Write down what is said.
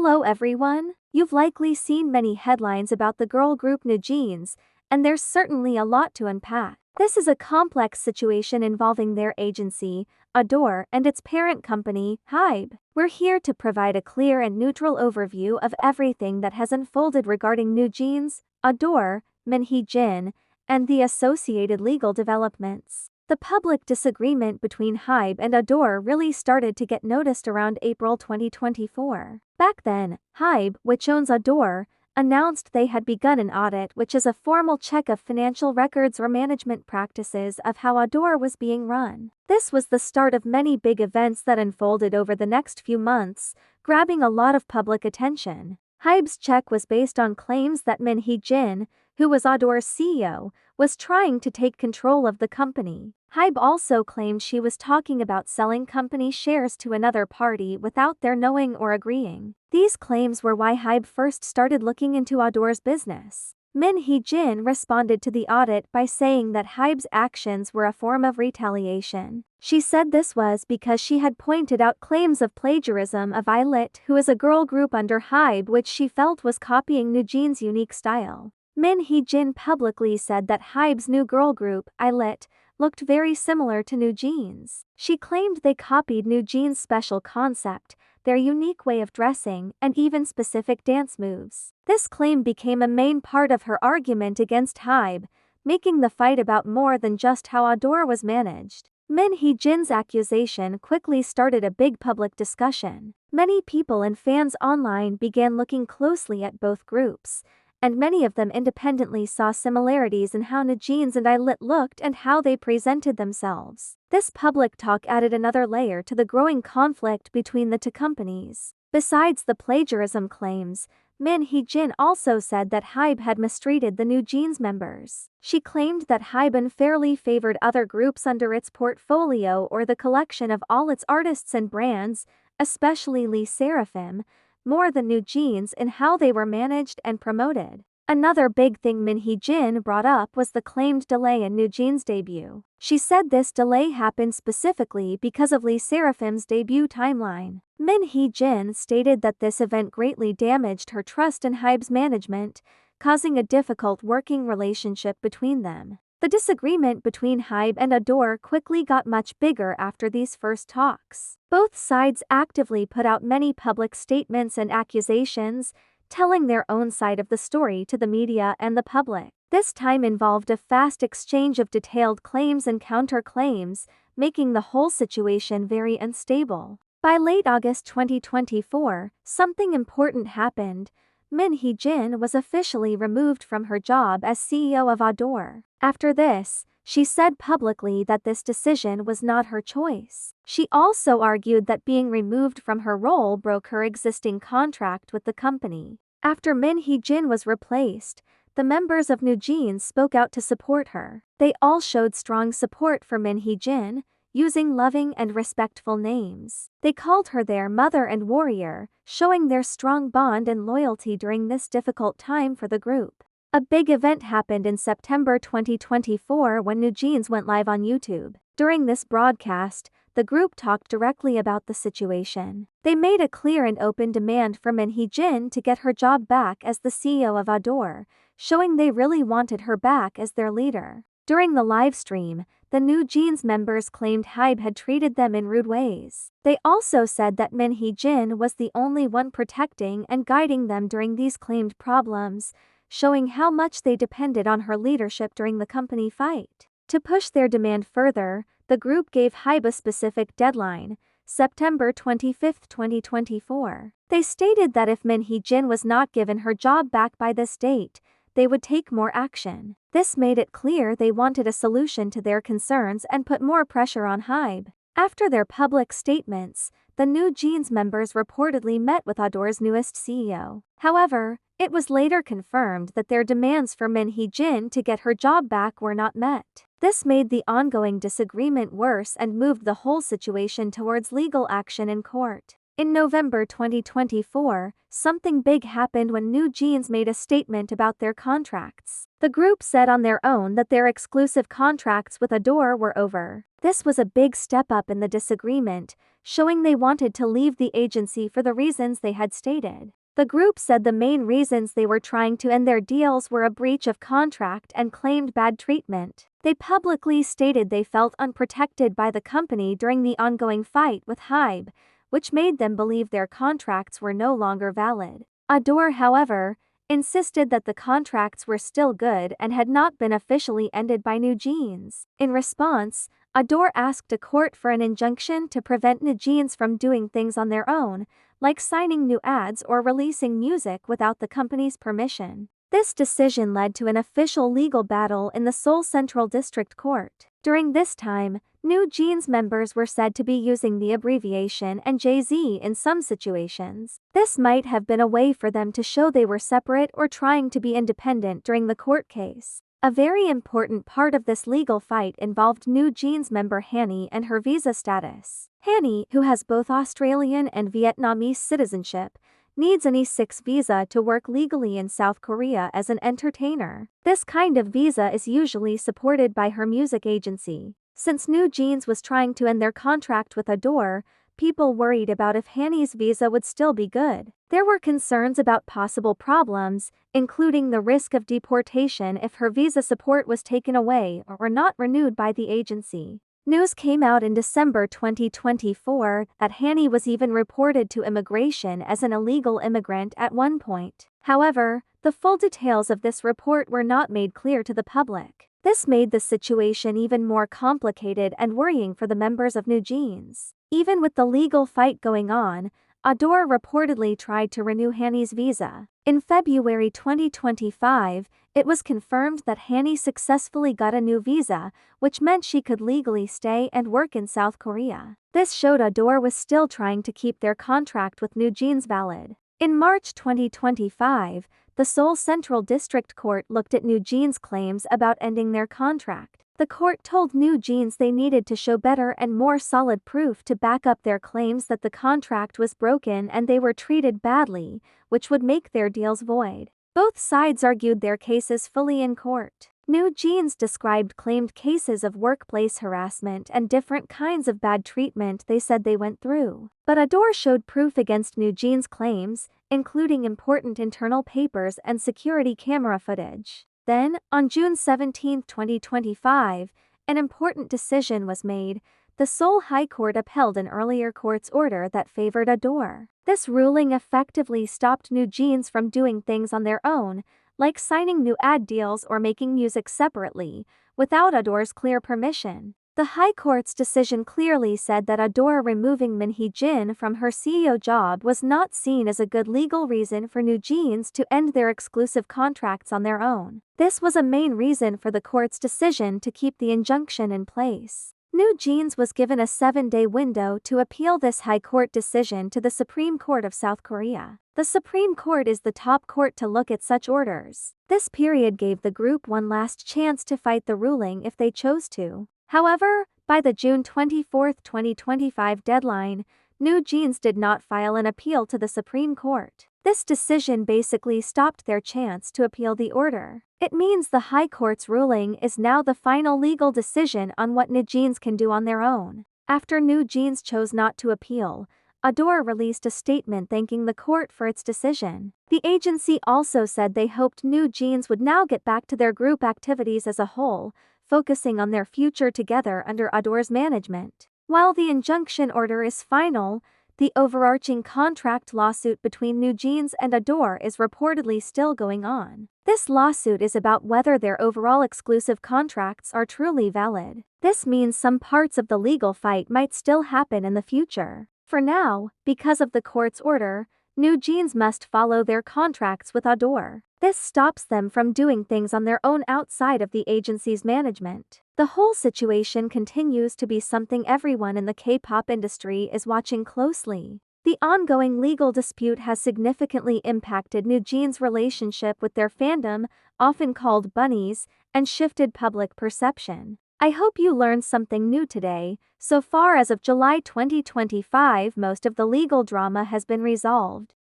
Hello everyone! You've likely seen many headlines about the girl group NewJeans, and there's certainly a lot to unpack. This is a complex situation involving their agency, ADOR, and its parent company, HYBE. We're here to provide a clear and neutral overview of everything that has unfolded regarding NewJeans, ADOR, Jin, and the associated legal developments. The public disagreement between HYBE and ADOR really started to get noticed around April 2024. Back then, HYBE, which owns ADOR, announced they had begun an audit, which is a formal check of financial records or management practices of how ADOR was being run. This was the start of many big events that unfolded over the next few months, grabbing a lot of public attention. HYBE's check was based on claims that Jin, who was ADOR's CEO, was trying to take control of the company. HYBE also claimed she was talking about selling company shares to another party without their knowing or agreeing. These claims were why HYBE first started looking into ADOR's business. Jin responded to the audit by saying that HYBE's actions were a form of retaliation. She said this was because she had pointed out claims of plagiarism of ADOR, who is a girl group under HYBE, which she felt was copying NewJeans' unique style. Jin publicly said that HYBE's new girl group, ADOR, looked very similar to NewJeans. She claimed they copied NewJeans' special concept, their unique way of dressing, and even specific dance moves. This claim became a main part of her argument against HYBE, making the fight about more than just how ADOR was managed. Jin's accusation quickly started a big public discussion. Many people and fans online began looking closely at both groups, and many of them independently saw similarities in how NewJeans and ADOR looked and how they presented themselves. This public talk added another layer to the growing conflict between the two companies. Besides the plagiarism claims, Jin also said that HYBE had mistreated the NewJeans members. She claimed that HYBE unfairly favored other groups under its portfolio or the collection of all its artists and brands, especially LE SSERAFIM, more than NewJeans in how they were managed and promoted. Another big thing Jin brought up was the claimed delay in NewJeans' debut. She said this delay happened specifically because of LE SSERAFIM's debut timeline. Jin stated that this event greatly damaged her trust in HYBE's management, causing a difficult working relationship between them. The disagreement between HYBE and ADOR quickly got much bigger after these first talks. Both sides actively put out many public statements and accusations, telling their own side of the story to the media and the public. This time involved a fast exchange of detailed claims and counterclaims, making the whole situation very unstable. By late August 2024, something important happened. Jin was officially removed from her job as CEO of ADOR. After this, she said publicly that this decision was not her choice. She also argued that being removed from her role broke her existing contract with the company. After Jin was replaced, the members of NewJeans spoke out to support her. They all showed strong support for Jin, using loving and respectful names. They called her their mother and warrior, showing their strong bond and loyalty during this difficult time for the group. A big event happened in September 2024 when NewJeans went live on YouTube. During this broadcast, the group talked directly about the situation. They made a clear and open demand for Jin to get her job back as the CEO of ADOR, showing they really wanted her back as their leader. During the live stream, the NewJeans members claimed HYBE had treated them in rude ways. They also said that Jin was the only one protecting and guiding them during these claimed problems, showing how much they depended on her leadership during the company fight. To push their demand further, the group gave HYBE a specific deadline, September 25, 2024. They stated that if Jin was not given her job back by this date, they would take more action. This made it clear they wanted a solution to their concerns and put more pressure on HYBE. After their public statements, the NewJeans members reportedly met with ADOR's newest CEO. However, it was later confirmed that their demands for Jin to get her job back were not met. This made the ongoing disagreement worse and moved the whole situation towards legal action in court. In November 2024, something big happened when NewJeans made a statement about their contracts. The group said on their own that their exclusive contracts with ADOR were over. This was a big step up in the disagreement, showing they wanted to leave the agency for the reasons they had stated. The group said the main reasons they were trying to end their deals were a breach of contract and claimed bad treatment. They publicly stated they felt unprotected by the company during the ongoing fight with Hybe, which made them believe their contracts were no longer valid. ADOR, however, insisted that the contracts were still good and had not been officially ended by NewJeans. In response, ADOR asked a court for an injunction to prevent NewJeans from doing things on their own, like signing new ads or releasing music without the company's permission. This decision led to an official legal battle in the Seoul Central District Court. During this time, NewJeans members were said to be using the abbreviation and Jay-Z in some situations. This might have been a way for them to show they were separate or trying to be independent during the court case. A very important part of this legal fight involved NewJeans member Hanny and her visa status. Hanny, who has both Australian and Vietnamese citizenship, needs an E6 visa to work legally in South Korea as an entertainer. This kind of visa is usually supported by her music agency. Since NewJeans was trying to end their contract with ADOR, people worried about if Hanny's visa would still be good. There were concerns about possible problems, including the risk of deportation if her visa support was taken away or not renewed by the agency. News came out in December 2024 that Hanny was even reported to immigration as an illegal immigrant at one point. However, the full details of this report were not made clear to the public. This made the situation even more complicated and worrying for the members of NewJeans. Even with the legal fight going on, ADOR reportedly tried to renew Hanny's visa. In February 2025, it was confirmed that Hanny successfully got a new visa, which meant she could legally stay and work in South Korea. This showed ADOR was still trying to keep their contract with NewJeans valid. In March 2025, the Seoul Central District Court looked at NewJeans' claims about ending their contract. The court told NewJeans they needed to show better and more solid proof to back up their claims that the contract was broken and they were treated badly, which would make their deals void. Both sides argued their cases fully in court. NewJeans described claimed cases of workplace harassment and different kinds of bad treatment they said they went through. But ADOR showed proof against NewJeans' claims, including important internal papers and security camera footage. Then, on June 17, 2025, an important decision was made. The Seoul High Court upheld an earlier court's order that favored ADOR. This ruling effectively stopped NewJeans from doing things on their own, like signing new ad deals or making music separately, without ADOR's clear permission. The High Court's decision clearly said that ADOR removing Min Hee-jin from her CEO job was not seen as a good legal reason for NewJeans to end their exclusive contracts on their own. This was a main reason for the court's decision to keep the injunction in place. NewJeans was given a 7-day window to appeal this High Court decision to the Supreme Court of South Korea. The Supreme Court is the top court to look at such orders. This period gave the group one last chance to fight the ruling if they chose to. However, by the June 24, 2025 deadline, NewJeans did not file an appeal to the Supreme Court. This decision basically stopped their chance to appeal the order. It means the High Court's ruling is now the final legal decision on what NewJeans can do on their own. After NewJeans chose not to appeal, ADOR released a statement thanking the court for its decision. The agency also said they hoped NewJeans would now get back to their group activities as a whole, focusing on their future together under ADOR's management. While the injunction order is final, the overarching contract lawsuit between NewJeans and ADOR is reportedly still going on. This lawsuit is about whether their overall exclusive contracts are truly valid. This means some parts of the legal fight might still happen in the future. For now, because of the court's order, NewJeans must follow their contracts with ADOR. This stops them from doing things on their own outside of the agency's management. The whole situation continues to be something everyone in the K-pop industry is watching closely. The ongoing legal dispute has significantly impacted NewJeans' relationship with their fandom, often called bunnies, and shifted public perception. I hope you learned something new today. So far as of July 2025, most of the legal drama has been resolved.